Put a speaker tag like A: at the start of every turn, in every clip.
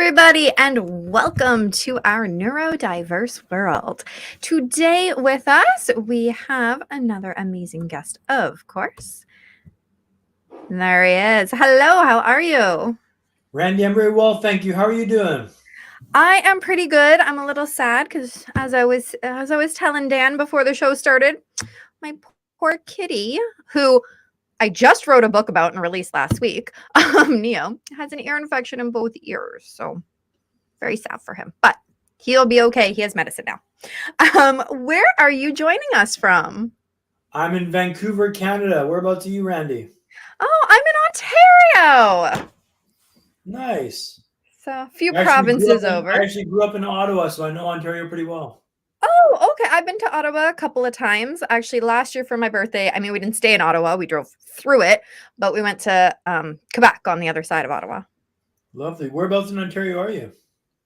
A: everybody, and welcome to our neurodiverse world. Today with us, we have another amazing guest, of course. There he is. Hello, how are you?
B: Randy, I'm very well, thank you. How are you doing?
A: I am pretty good. I'm a little sad because as I was telling Dan before the show started, my poor kitty, who I just wrote a book about and released last week, Neo, has an ear infection in both ears. So very sad for him, but he'll be okay. He has medicine now. Where are you joining us from?
B: I'm in Vancouver, Canada. Whereabouts are you, Randy?
A: Oh, I'm in Ontario.
B: Nice.
A: So a few provinces over.
B: I actually grew up in Ottawa, so I know Ontario pretty well.
A: Oh, okay. I've been to Ottawa a couple of times. Actually, last year for my birthday. I mean, we didn't stay in Ottawa. We drove through it, but we went to Quebec on the other side of Ottawa.
B: Lovely. Whereabouts in Ontario are you?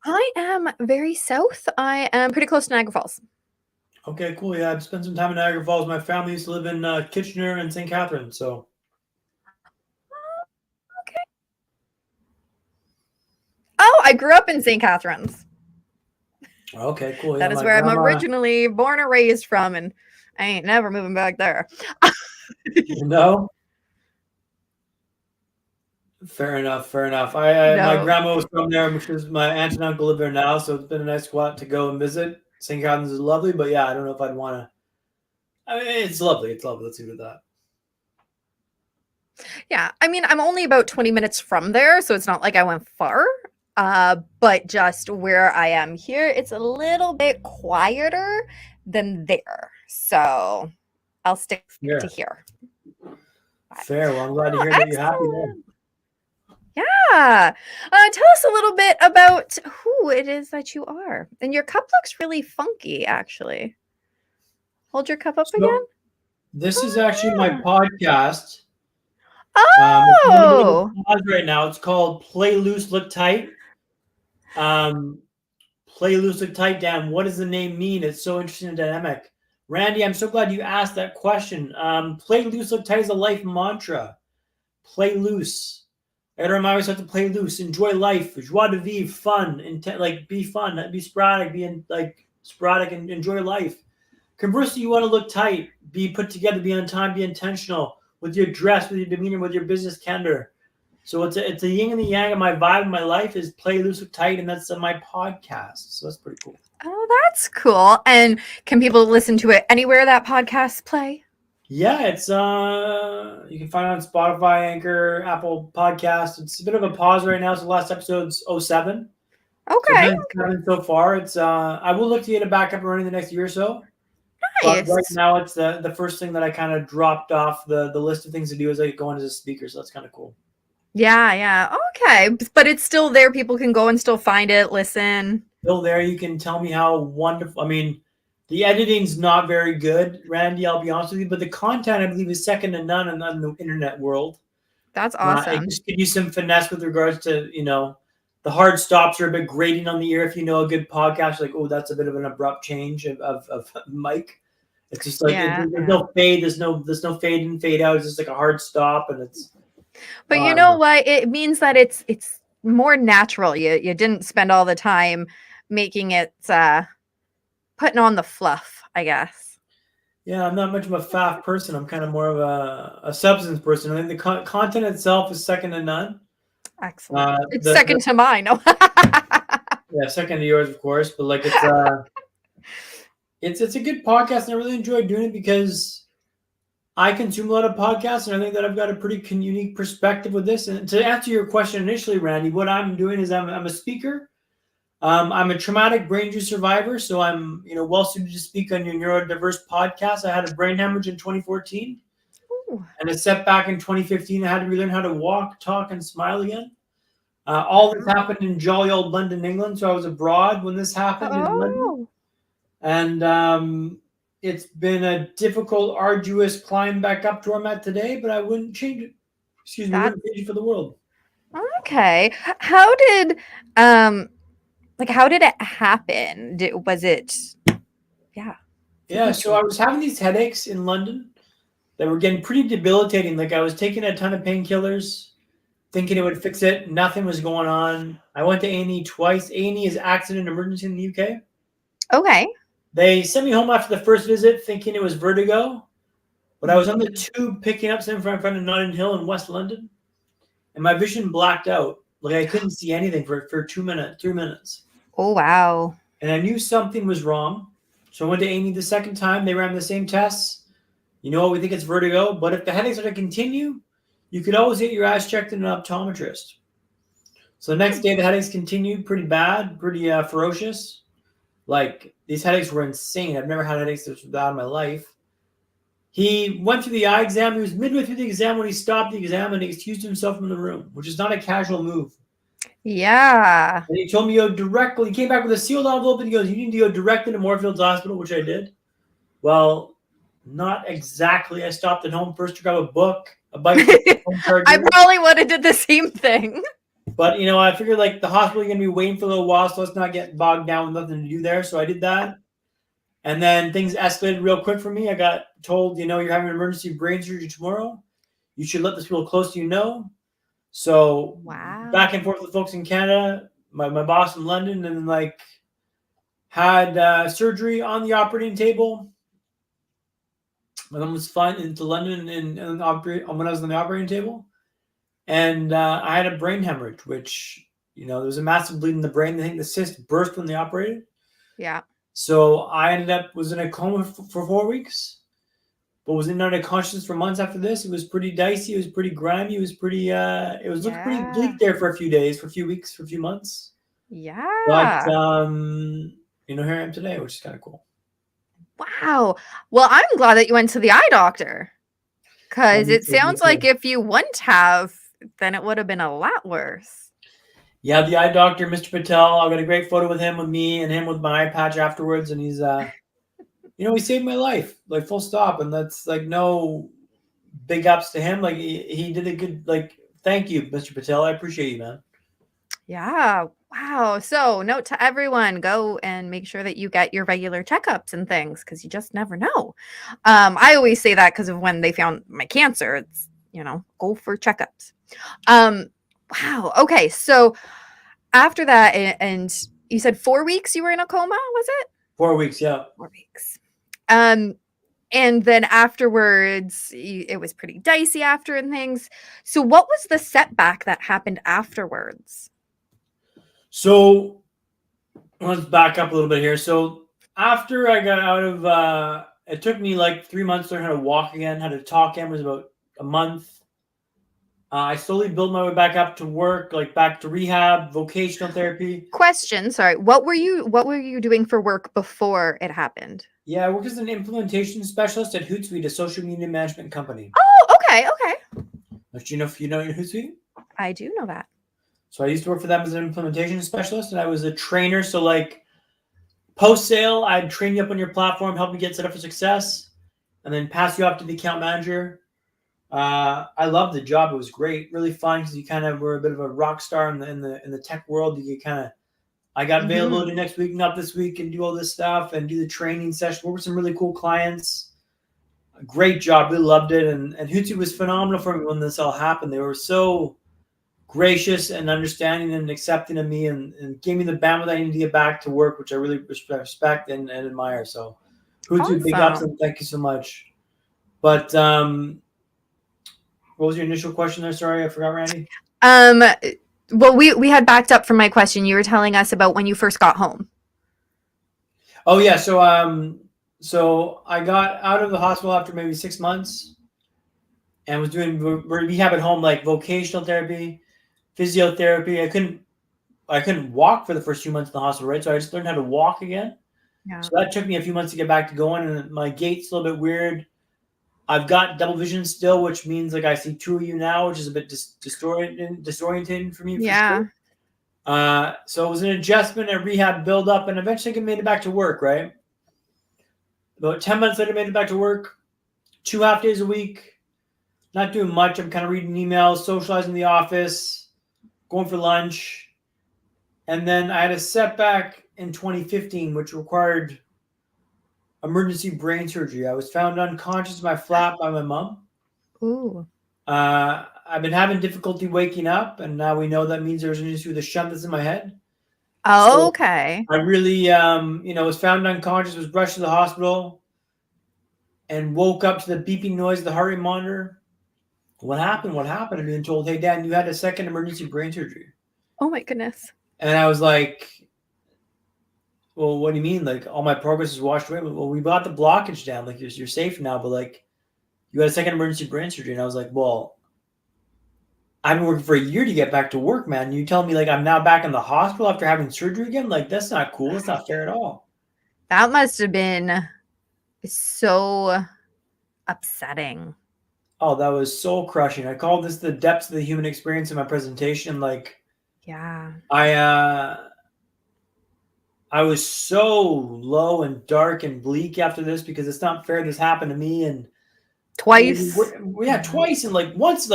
A: I am very south. I am pretty close to Niagara Falls.
B: Okay, cool. Yeah, I've spent some time in Niagara Falls. My family used to live in Kitchener and St. Catharines, so.
A: Okay. Oh, I grew up in St. Catharines.
B: Okay, cool.
A: That is where I'm originally born and raised from, and I ain't never moving back there.
B: No? Fair enough. My grandma was from there, which is my aunt and uncle live there now, so it's been a nice spot to go and visit. St. Catharines is lovely, but yeah, I don't know if I'd want to. I mean, it's lovely. Let's leave it at that.
A: Yeah, I mean, I'm only about 20 minutes from there, so it's not like I went far. But just where I am here, it's a little bit quieter than there. So I'll stick to here.
B: Fair. Well, I'm glad to hear that you're happy there.
A: Yeah. Tell us a little bit about who it is that you are. And your cup looks really funky, actually. Hold your cup up again.
B: This is actually my podcast.
A: Oh!
B: Right now, it's called Play Loose, Look Tight. Play Loose, Look Tight, Dan. What does the name mean? It's so interesting and dynamic. Randy, I'm so glad you asked that question. Play Loose, Look Tight is a life mantra. Play loose. I gotta remind myself to play loose, enjoy life, joie de vivre, fun, be fun, be sporadic, sporadic and enjoy life. Conversely, you want to look tight, be put together, be on time, be intentional with your dress, with your demeanor, with your business candor. So it's a yin and the yang of my vibe in my life is play loose, look tight, and that's my podcast. So that's pretty cool.
A: Oh, that's cool. And can people listen to it anywhere that podcasts play?
B: Yeah, it's you can find it on Spotify, Anchor, Apple Podcasts. It's a bit of a pause right now. So the last episode's 07.
A: Okay.
B: So far, it's I will look to get it back up and running the next year or so.
A: Nice.
B: But right now, it's the first thing that I kind of dropped off the list of things to do as I go into as a speaker. So that's kind of cool.
A: Yeah. Okay. But it's still there. People can go and still find it, listen.
B: Still there. You can tell me how wonderful. I mean, the editing's not very good, Randy, I'll be honest with you, but the content, I believe, is second to none in the internet world.
A: That's awesome.
B: I just give you some finesse with regards to, the hard stops are a bit grating on the ear. If you know a good podcast, like, oh, that's a bit of an abrupt change of mic. It's just like there's no fade, there's no fade in, fade out. It's just like a hard stop, and it's.
A: But you know what? It means that it's more natural. You didn't spend all the time making it putting on the fluff, I guess.
B: Yeah, I'm not much of a faff person. I'm kind of more of a substance person. I think the content itself is second to none.
A: Excellent. It's second to mine. No.
B: Yeah, second to yours, of course. But like it's a good podcast, and I really enjoy doing it because I consume a lot of podcasts, and I think that I've got a pretty unique perspective with this. And to answer your question initially, Randy, what I'm doing is I'm a speaker. I'm a traumatic brain injury survivor, so I'm well suited to speak on your Neurodiverse podcast. I had a brain hemorrhage in 2014, and a setback in 2015. I had to relearn how to walk, talk, and smile again. All this happened in jolly old London, England. So I was abroad when this happened in London, and it's been a difficult, arduous climb back up to where I'm at today. But I wouldn't change it. Excuse me, I wouldn't change it for the world.
A: Okay, how did how did it happen? Was it,
B: Yeah, so I was having these headaches in London that were getting pretty debilitating. Like I was taking a ton of painkillers. thinking it would fix it. Nothing was going on. I went to A&E twice. A&E is accident emergency in the UK.
A: Okay.
B: They sent me home after the first visit thinking it was vertigo, but I was on the tube picking up something from in Notting Hill in West London, and my vision blacked out. Like I couldn't see anything for 3 minutes.
A: Oh, wow.
B: And I knew something was wrong. So I went to A&E the second time. They ran the same tests. You know what? We think it's vertigo, but if the headaches are to continue, you could always get your eyes checked in an optometrist. So the next day, the headaches continued pretty bad, pretty ferocious. Like, these headaches were insane. I've never had headaches this bad in my life. He went through the eye exam. He was midway through the exam when he stopped the exam and he excused himself from the room, which is not a casual move.
A: Yeah.
B: And he told me to go directly. He came back with a sealed envelope and he goes, "You need to go directly to Moorfields Hospital," which I did. Well, not exactly. I stopped at home first to grab a book, a bike.
A: I probably would have did the same thing.
B: But, I figured like the hospital, you're going to be waiting for a little while, so let's not get bogged down with nothing to do there. So I did that. And then things escalated real quick for me. I got told, you're having an emergency brain surgery tomorrow. You should let the people close to you know. So back and forth with folks in Canada, my boss in London, and then had surgery on the operating table. My mom was fine into London when I was on the operating table. And I had a brain hemorrhage, which, there was a massive bleed in the brain. I think the cyst burst when they operated.
A: Yeah.
B: So I was in a coma for 4 weeks, but was in unconscious for months after this. It was pretty dicey. It was pretty grimy. It was pretty, looking pretty bleak there for a few days, for a few weeks, for a few months.
A: Yeah.
B: But, here I am today, which is kind of cool.
A: Wow. Well, I'm glad that you went to the eye doctor, because it sounds like if you wouldn't have, then it would have been a lot worse.
B: Yeah, the eye doctor, Mr. Patel. I got a great photo with him, with me, and him with my eye patch afterwards. And he's, he saved my life, like full stop. And that's like no big ups to him. Like he did a good, thank you, Mr. Patel. I appreciate you, man.
A: Yeah. Wow. So note to everyone, go and make sure that you get your regular checkups and things, because you just never know. I always say that because of when they found my cancer. It's, go for checkups. Wow. Okay. So after that, and you said 4 weeks you were in a coma, was it?
B: 4 weeks. Yeah.
A: 4 weeks. And then afterwards, it was pretty dicey after and things. So what was the setback that happened afterwards?
B: So let's back up a little bit here. So after I got out of, it took me 3 months to learn how to walk again, how to talk again. It was about a month. I slowly built my way back up to work, back to rehab, vocational therapy.
A: Question, sorry. What were you doing for work before it happened?
B: Yeah, I worked as an implementation specialist at Hootsuite, a social media management company.
A: Oh, okay.
B: Do you know Hootsuite?
A: I do know that.
B: So I used to work for them as an implementation specialist, and I was a trainer. So post-sale, I'd train you up on your platform, help you get set up for success, and then pass you off to the account manager. I loved the job. It was great, really fun, because you kind of were a bit of a rock star in the tech world. You could I got availability next week, not this week, and do all this stuff and do the training session. Work with some really cool clients. A great job, really loved it. And Hootsuite was phenomenal for me when this all happened. They were so gracious and understanding and accepting of me, and gave me the bandwidth I needed to get back to work, which I really respect and admire. So Hootsuite, awesome. Big ups, and thank you so much. But what was your initial question there? Sorry, I forgot, Randy.
A: Well, we had backed up from my question. You were telling us about when you first got home.
B: Oh yeah, so I got out of the hospital after maybe 6 months, and was doing rehab at home, vocational therapy, physiotherapy. I couldn't walk for the first few months in the hospital, right? So I just learned how to walk again. Yeah. So that took me a few months to get back to going, and my gait's a little bit weird. I've got double vision still, which means I see two of you now, which is a bit disorienting for me.
A: Yeah.
B: Sure. So it was an adjustment and rehab build up, and eventually I made it back to work, right? About 10 months later, I made it back to work, 2.5 days a week, not doing much. I'm kind of reading emails, socializing in the office, going for lunch. And then I had a setback in 2015, which required emergency brain surgery. I was found unconscious in my flat by my mom.
A: Ooh.
B: I I've been having difficulty waking up, and now we know that means there's an issue with the shunt that's in my head. So
A: Okay.
B: I really, was found unconscious, was rushed to the hospital, and woke up to the beeping noise of the heart rate monitor. What happened? What happened? I'm being told, hey, Dan, you had a second emergency brain surgery.
A: Oh my goodness.
B: And I was like, well, what do you mean? Like, all my progress is washed away. Well, we brought the blockage down. Like, you're safe now, but like, you had a second emergency brain surgery. And I was like, well, I've been working for a year to get back to work, man. You telling me like I'm now back in the hospital after having surgery again? Like, that's not cool. That's not fair at all.
A: That must have been so upsetting.
B: Oh, that was soul crushing. I called this the depths of the human experience in my presentation. Like,
A: Yeah.
B: I was so low and dark and bleak after this because it's not fair this happened to me. And
A: Twice.
B: Twice. And like once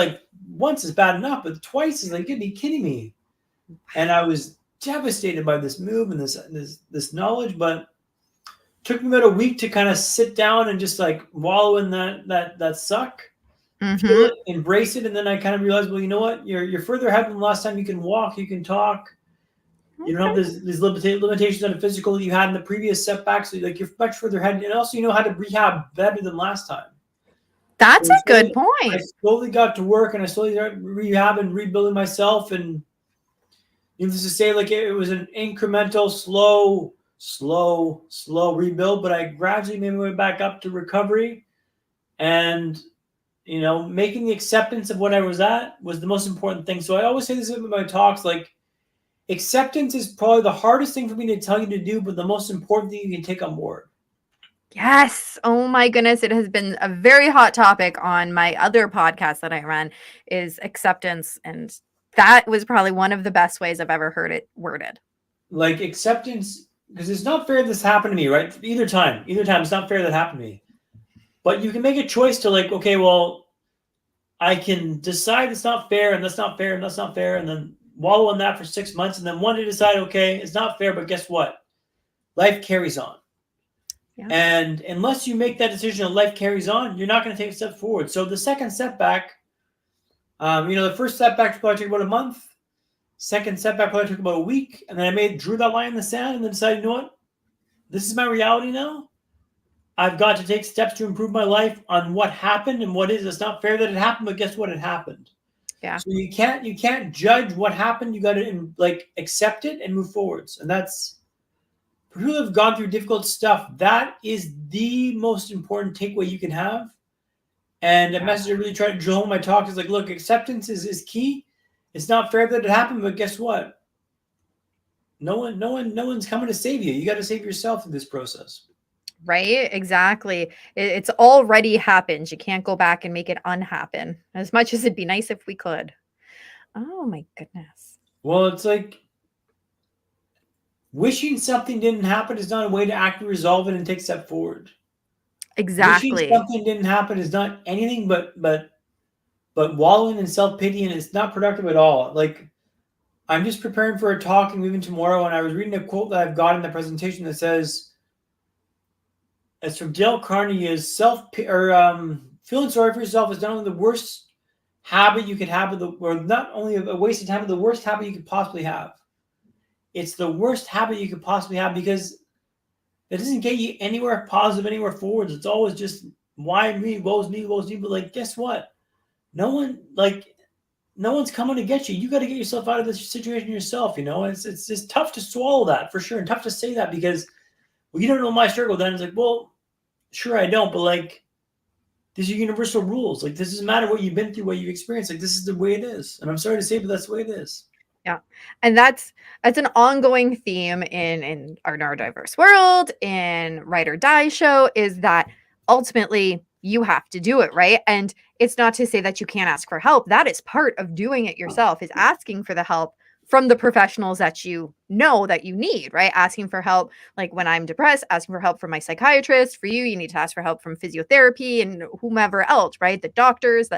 B: is bad enough, but twice is like, you'd be kidding me. And I was devastated by this move and this knowledge, but it took me about a week to kind of sit down and just like wallow in that suck, feel it, embrace it. And then I kind of realized, well, you know what? You're further ahead than the last time you can walk, you can talk. You don't have these limitations on the physical that you had in the previous setbacks. So like you're much further ahead. And also, you know how to rehab better than last time.
A: That's a good point.
B: I slowly got to work and I slowly started rehab and rebuilding myself. And needless to say, like it was an incremental, slow rebuild, but I gradually made my way back up to recovery. And, making the acceptance of what I was at was the most important thing. So I always say this in my talks, like, acceptance is probably the hardest thing for me to tell you to do, but the most important thing you can take on board.
A: Yes. Oh my goodness. It has been a very hot topic on my other podcast that I run is acceptance. And that was probably one of the best ways I've ever heard it worded.
B: Like acceptance, because it's not fair this happened to me, right? Either time, it's not fair that happened to me. But you can make a choice to like, okay, well, I can decide it's not fair and that's not fair and that's not fair. And then wallow in that for 6 months, and then one day decide, okay, it's not fair, but guess what? Life carries on. Yeah. And unless you make that decision that life carries on, you're not going to take a step forward. So the second setback, the first setback probably took about a month. Second setback probably took about a week. And then I drew that line in the sand and then decided, you know what? This is my reality now. I've got to take steps to improve my life on what happened and what is. It's not fair that it happened, but guess what? It happened.
A: Yeah.
B: So you can't judge what happened. You got to like accept it and move forwards. And that's for people who have gone through difficult stuff. That is the most important takeaway you can have. And the message I really try to drill home my talk is like, look, acceptance is key. It's not fair that it happened, but guess what? No one's coming to save you. You got to save yourself in this process.
A: Right? Exactly. It's already happened. You can't go back and make it unhappen, as much as it'd be nice if we could. Oh my goodness.
B: Well, it's like wishing something didn't happen is not a way to actively resolve it and take a step forward.
A: Exactly.
B: Wishing something didn't happen is not anything but wallowing in self-pity, and it's not productive at all. Like, I'm just preparing for a talk and moving tomorrow, and I was reading a quote that I've got in the presentation that says, it's from Dale Carnegie, is feeling sorry for yourself is not only the worst habit you could have, or not only a waste of time, but the worst habit you could possibly have. It's the worst habit you could possibly have because it doesn't get you anywhere positive, anywhere forwards. It's always just, why me, woe's me. But like, guess what? No one's coming to get you. You got to get yourself out of this situation yourself. It's just tough to swallow that for sure, and tough to say that because, well, you don't know my struggle. Then it's like, well, sure I don't, but like, these are universal rules. Like, this doesn't matter what you've been through, what you've experienced. Like, this is the way it is. And I'm sorry to say, but that's the way it is.
A: Yeah. And that's an ongoing theme in our neurodiverse world, in Ride or Die show, is that ultimately you have to do it, right? And it's not to say that you can't ask for help. That is part of doing it yourself, is asking for the help from the professionals that you know that you need, right? Asking for help, like when I'm depressed, asking for help from my psychiatrist. For you need to ask for help from physiotherapy and whomever else, right? The doctors.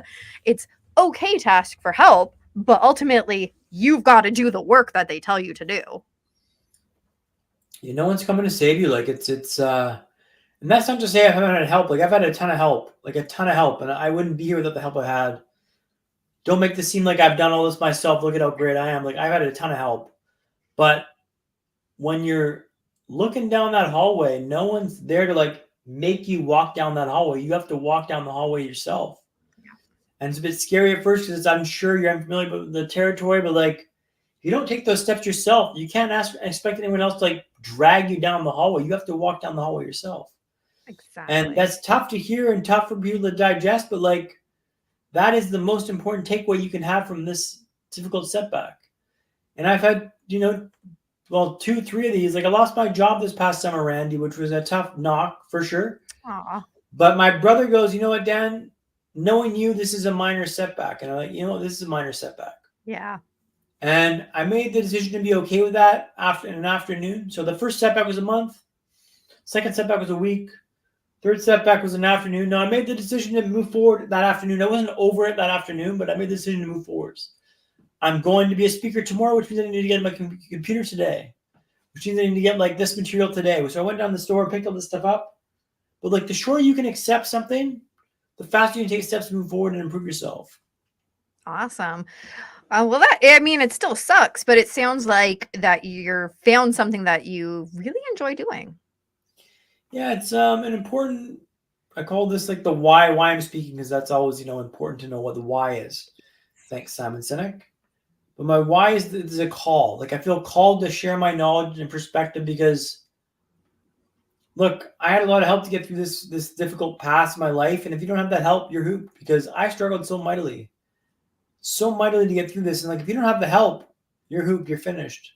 A: It's okay to ask for help, but ultimately you've got to do the work that they tell you to do.
B: No one's coming to save you. Like it's and that's not to say I haven't had help. Like I've had a ton of help, and I wouldn't be here without the help I had. don't make this seem like I've done all this myself. Look at how great I am. Like, I've had a ton of help. But when you're looking down that hallway, no one's there to like make you walk down that hallway. You have to walk down the hallway yourself. Yeah. And it's a bit scary at first because I'm sure you're unfamiliar with the territory, but like, if you don't take those steps yourself, you can't expect anyone else to like drag you down the hallway. You have to walk down the hallway yourself.
A: Exactly.
B: And that's tough to hear and tough for people to digest, but like, that is the most important takeaway you can have from this difficult setback. And I've had, 2, 3 of these. Like, I lost my job this past summer, Randy, which was a tough knock for sure.
A: Aww.
B: But my brother goes, you know what, Dan, knowing you, this is a minor setback. And I'm like, this is a minor setback.
A: Yeah.
B: And I made the decision to be okay with that in an afternoon. So the first setback was a month. Second setback was a week. Third setback was an afternoon. No, I made the decision to move forward that afternoon. I wasn't over it that afternoon, but I made the decision to move forwards. I'm going to be a speaker tomorrow, which means I need to get my computer today, which means I need to get like this material today. So I went down the store, picked all this stuff up. But like, the shorter you can accept something, the faster you can take steps to move forward and improve yourself.
A: Awesome. Well, it still sucks, but it sounds like that you're found something that you really enjoy doing. Yeah,
B: it's an important, I call this like the why I'm speaking, because that's always, important to know what the why is. Thanks, Simon Sinek. But my why is a call. Like, I feel called to share my knowledge and perspective because, look, I had a lot of help to get through this difficult path in my life. And if you don't have that help, you're hooped, because I struggled so mightily to get through this. And like, if you don't have the help, you're hooped, you're finished.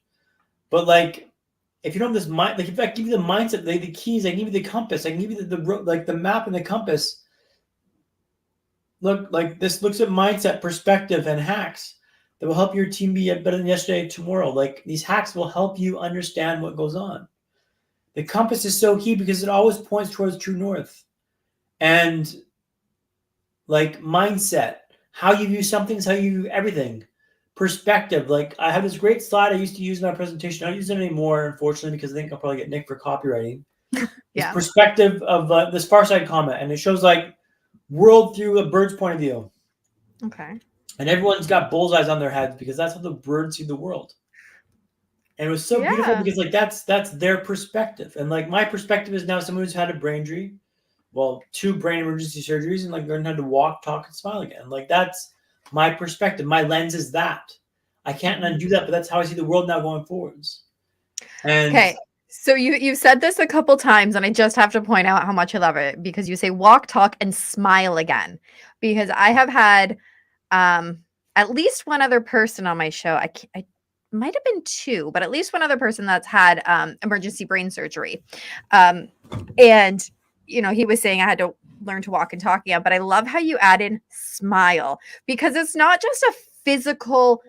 B: But like, if you don't have this mind, like if I give you the mindset, the keys, I give you the compass, I can give you the map and the compass. Look, like this looks at mindset, perspective, and hacks that will help your team be better than yesterday, tomorrow. Like, these hacks will help you understand what goes on. The compass is so key because it always points towards true north. And like, mindset, how you view something is how you view everything. Perspective, like, I have this great slide I used to use in my presentation. I don't use it anymore, unfortunately, because I think I'll probably get nicked for copywriting. Yeah. This perspective of this Far Side comment, and it shows like world through a bird's point of view.
A: Okay.
B: And everyone's got bullseyes on their heads because that's how the birds see the world. And it was so beautiful because like that's their perspective. And like, my perspective is now someone who's had a brain injury, 2 brain emergency surgeries, and like learned how to walk, talk, and smile again. Like, that's my perspective. My lens is that. I can't undo that, but that's how I see the world now going forwards. And
A: okay. So you've said this a couple times, and I just have to point out how much I love it, because you say walk, talk, and smile again. Because I have had at least one other person on my show. I might have been 2, but at least one other person that's had emergency brain surgery. And he was saying I had to learn to walk and talk again. But I love how you add in smile, because it's not just a physical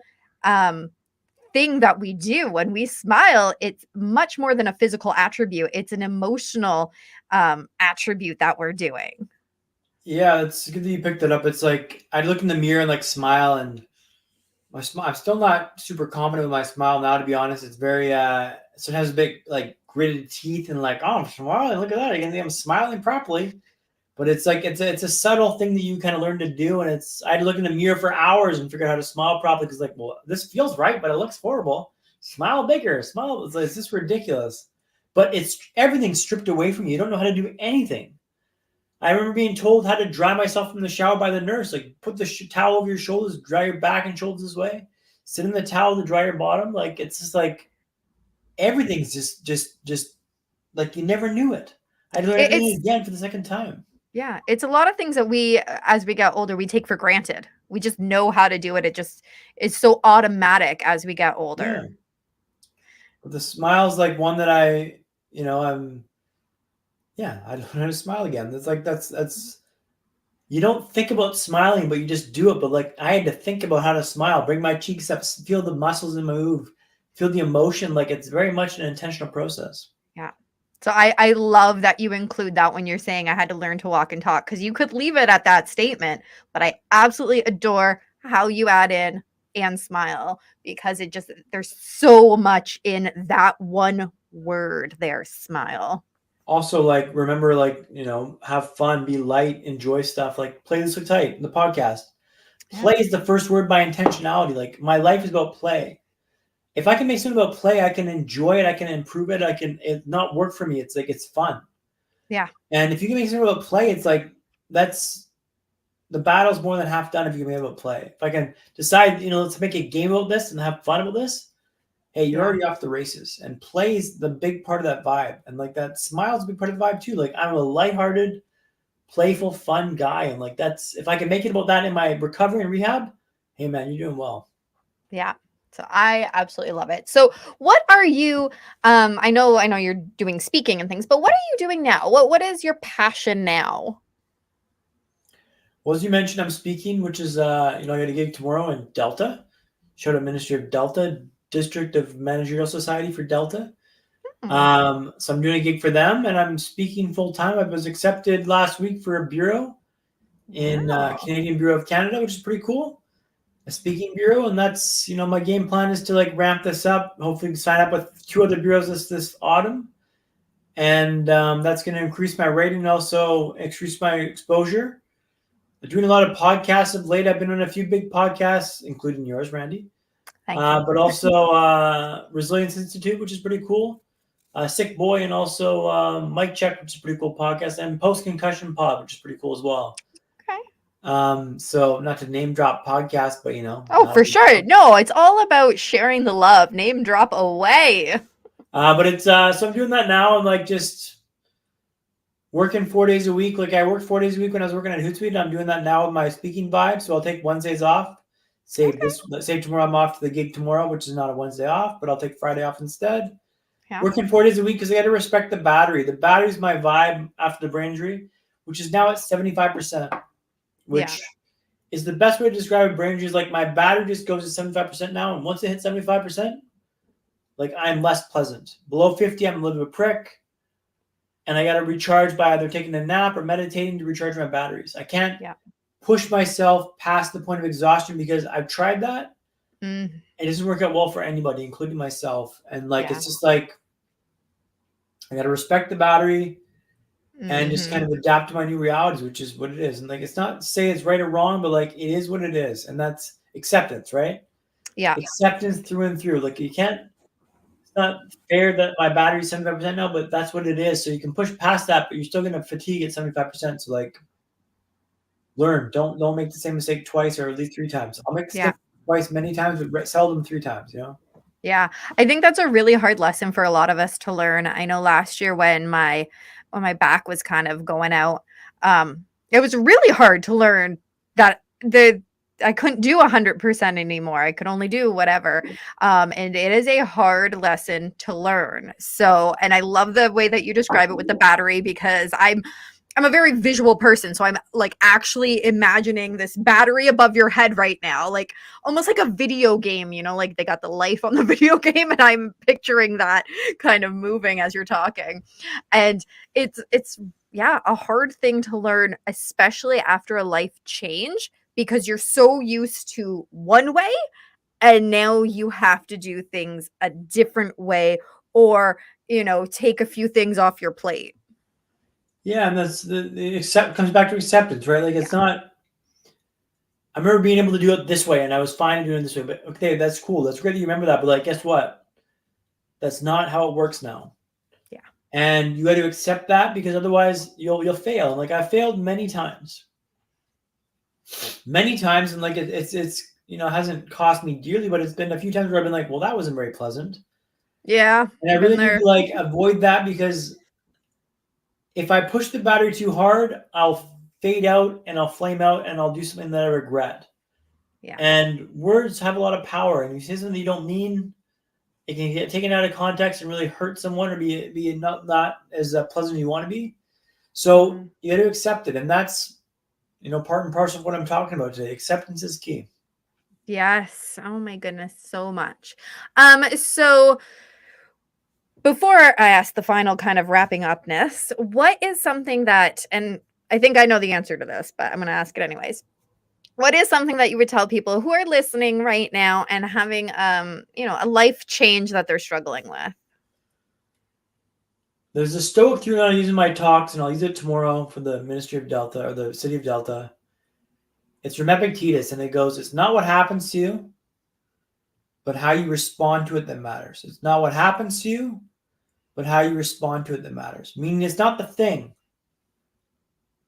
A: thing that we do. When we smile, it's much more than a physical attribute. It's an emotional attribute that we're doing.
B: Yeah, it's good that you picked it up. It's like, I look in the mirror and like smile, and my smile, I'm still not super confident with my smile now, to be honest. It's very so it has a big like gritted teeth, and like, oh, I'm smiling, look at that, I can think I'm smiling properly. But it's like, it's a subtle thing that you kind of learn to do. And I had to look in the mirror for hours and figure out how to smile properly, because like, well, this feels right, but it looks horrible. Smile bigger, smile. It's like, it's just ridiculous. But it's everything stripped away from you. You don't know how to do anything. I remember being told how to dry myself from the shower by the nurse. Like, put the towel over your shoulders, dry your back and shoulders this way. Sit in the towel to dry your bottom. Like, it's just like, everything's just like, you never knew it. I had to learn it again for the second time.
A: Yeah, it's a lot of things that we, as we get older, we take for granted. We just know how to do it. It's so automatic as we get older.
B: Yeah. But the smile's like one that I learned how to smile again. It's like, that's you don't think about smiling, but you just do it. But like, I had to think about how to smile, bring my cheeks up, feel the muscles in my move, feel the emotion. Like, it's very much an intentional process.
A: Yeah. So I love that you include that when you're saying I had to learn to walk and talk, because you could leave it at that statement, but I absolutely adore how you add in and smile, because there's so much in that one word there, smile.
B: Also, like, remember, like, have fun, be light, enjoy stuff, like play this with tight in the podcast. Play is the first word by intentionality. Like my life is about play. If I can make something about play, I can enjoy it. I can improve it. It not work for me. It's like, it's fun.
A: Yeah.
B: And if you can make something about play, it's like, that's the battle's more than half done if you can make it about play. If I can decide, let's make a game about this and have fun about this, hey, you're already off the races. And play is the big part of that vibe. And like that smile is a big part of the vibe too. Like I'm a lighthearted, playful, fun guy. And like that's, if I can make it about that in my recovery and rehab, hey man, you're doing well.
A: Yeah. So I absolutely love it. So what are you, I know you're doing speaking and things, but what are you doing now? What is your passion now?
B: Well, as you mentioned, I'm speaking, which is, I got a gig tomorrow in Delta. Show to Ministry of Delta, District of Managerial Society for Delta. So I'm doing a gig for them, and I'm speaking full time. I was accepted last week for a bureau in Canadian Bureau of Canada, which is pretty cool. A speaking bureau, and that's my game plan is to like ramp this up. Hopefully, sign up with 2 other bureaus this autumn, and that's going to increase my rating and also increase my exposure. I'm doing a lot of podcasts of late. I've been on a few big podcasts, including yours, Randy.
A: Thank you.
B: But also Resilience Institute, which is pretty cool. Sick Boy, and also Mike Check, which is a pretty cool podcast, and Post Concussion Pod, which is pretty cool as well.
A: Okay.
B: So not to name drop podcasts, but
A: Oh, for sure. No, it's all about sharing the love. Name drop away.
B: But it's so I'm doing that now. I'm like just working 4 days a week. Like I worked 4 days a week when I was working at Hootsuite. I'm doing that now with my speaking vibe. So I'll take Wednesdays off. Say tomorrow I'm off to the gig tomorrow, which is not a Wednesday off, but I'll take Friday off instead. Yeah. Working 4 days a week because I got to respect the battery. The battery's my vibe after the brain injury, which is now at 75%, which is the best way to describe a brain injury. Is like my battery just goes to 75% now, and once it hits 75%, like I'm less pleasant. Below 50, I'm a little bit of a prick, and I got to recharge by either taking a nap or meditating to recharge my batteries. I can't push myself past the point of exhaustion because I've tried that. It doesn't work out well for anybody, including myself. And like it's just like I got to respect the battery and just kind of adapt to my new realities, which is what it is. And like it's not to say it's right or wrong, but like it is what it is, and that's acceptance, right?
A: Yeah,
B: acceptance through and through. Like you can't. It's not fair that my battery's 75% now, but that's what it is. So you can push past that, but you're still going to fatigue at 75%. So like, learn. Don't make the same mistake twice or at least 3 times. I'll make the mistake twice many times, but seldom 3 times.
A: Yeah, I think that's a really hard lesson for a lot of us to learn. I know last year when my back was kind of going out, it was really hard to learn that I couldn't do 100% anymore. I could only do whatever. And it is a hard lesson to learn. So, and I love the way that you describe it with the battery, because I'm a very visual person. So I'm like actually imagining this battery above your head right now, like almost like a video game, like they got the life on the video game, and I'm picturing that kind of moving as you're talking. And it's a hard thing to learn, especially after a life change, because you're so used to one way and now you have to do things a different way, or, take a few things off your plate.
B: Yeah, and that's comes back to acceptance, right? Like it's not. I remember being able to do it this way, and I was fine doing it this way. But okay, that's cool. That's great that you remember that. But like, guess what? That's not how it works now.
A: Yeah.
B: And you got to accept that, because otherwise you'll fail. And like I failed many times, and like it's hasn't cost me dearly, but it's been a few times where I've been like, well, that wasn't very pleasant.
A: Yeah.
B: And I really need to like avoid that, because if I push the battery too hard, I'll fade out and I'll flame out and I'll do something that I regret.
A: Yeah.
B: And words have a lot of power, and you say something you don't mean, it can get taken out of context and really hurt someone, or be not as pleasant as you want to be. So you got to accept it, and that's part and parcel of what I'm talking about today. Acceptance is key.
A: Yes. Oh my goodness, so much. So before I ask the final kind of wrapping upness, what is something that, and I think I know the answer to this, but I'm going to ask it anyways. What is something that you would tell people who are listening right now and having, a life change that they're struggling with?
B: There's a Stoic theory I'm using my talks, and I'll use it tomorrow for the Ministry of Delta, or the City of Delta. It's from Epictetus, and it goes, it's not what happens to you, but how you respond to it that matters. It's not what happens to you, but how you respond to it that matters. Meaning it's not the thing.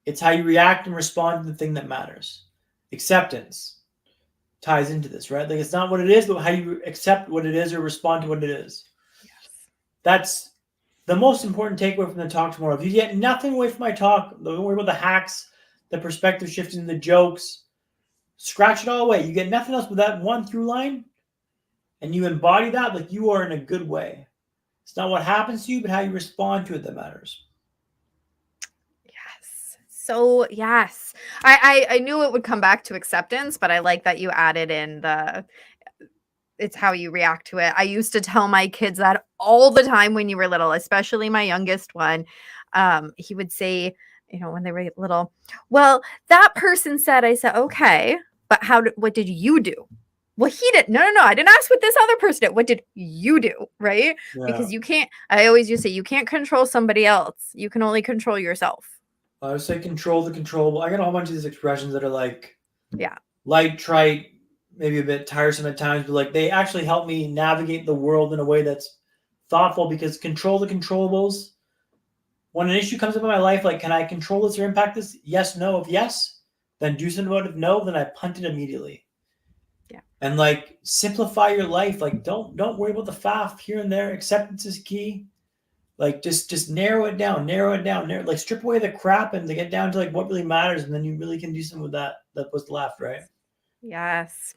B: It's how you react and respond to the thing that matters. Acceptance ties into this, right? Like it's not what it is, but how you accept what it is or respond to what it is.
A: Yes.
B: That's the most important takeaway from the talk tomorrow. If you get nothing away from my talk, don't worry about the hacks, the perspective shifting, the jokes. Scratch it all away. You get nothing else but that one through line, and you embody that, like you are in a good way. It's not what happens to you, but how you respond to it that matters.
A: Yes. So yes, I knew it would come back to acceptance, but I like that you added in it's how you react to it. I used to tell my kids that all the time when you were little, especially my youngest one. He would say, when they were little, well, that person said, I said, okay, but what did you do? Well, he didn't. No. I didn't ask what this other person did. What did you do? Right?
B: Yeah.
A: Because you can't, I always used to say, you can't control somebody else. You can only control yourself.
B: I would say control the controllable. I got a whole bunch of these expressions that are like,
A: yeah,
B: light, trite, maybe a bit tiresome at times, but like they actually help me navigate the world in a way that's thoughtful, because control the controllables. When an issue comes up in my life, like, can I control this or impact this? Yes, no. If yes, then do something about it. If no, then I punt it immediately.
A: Yeah.
B: And like simplify your life. Like don't worry about the faff here and there. Acceptance is key. Like just narrow it down, like strip away the crap and to get down to like what really matters, and then you really can do something with that was left, right?
A: Yes.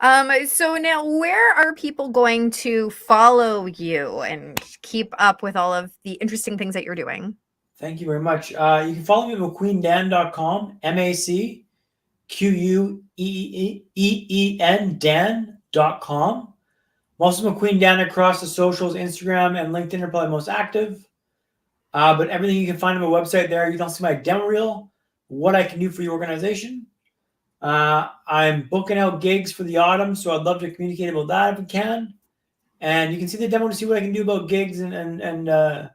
A: So now where are people going to follow you and keep up with all of the interesting things that you're doing?
B: Thank you very much. You can follow me at macqueendan.com, MACQUEEN Dan.com. I'm also Macqueen Dan across the socials. Instagram and LinkedIn are probably most active. But everything you can find on my website there. You don't see my demo reel, what I can do for your organization. I'm booking out gigs for the autumn, so I'd love to communicate about that if we can. And you can see the demo to see what I can do about gigs and the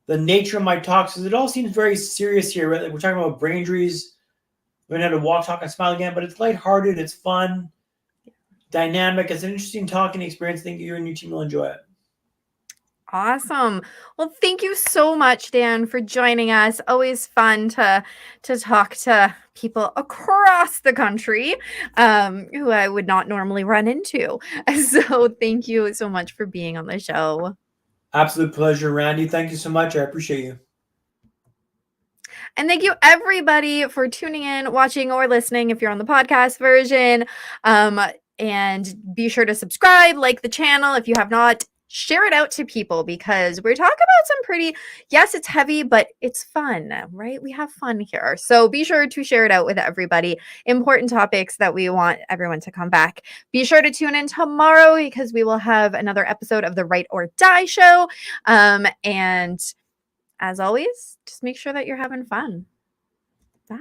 B: nature of my talks, because it all seems very serious here, right? Like we're talking about brain injuries, learn how to walk, talk, and smile again, but it's lighthearted, it's fun, dynamic. It's an interesting talking experience. I think you and your team will enjoy it.
A: Awesome. Well, thank you so much, Dan, for joining us. Always fun to talk to people across the country who I would not normally run into. So thank you so much for being on the show.
B: Absolute pleasure, Randy. Thank you so much. I appreciate you.
A: And thank you, everybody, for tuning in, watching, or listening if you're on the podcast version. And be sure to subscribe, like the channel if you have not. Share it out to people, because we're talking about some pretty, yes, it's heavy, but it's fun, right? We have fun here. So be sure to share it out with everybody. Important topics that we want everyone to come back. Be sure to tune in tomorrow, because we will have another episode of the Write or Die show. And as always, just make sure that you're having fun. Bye.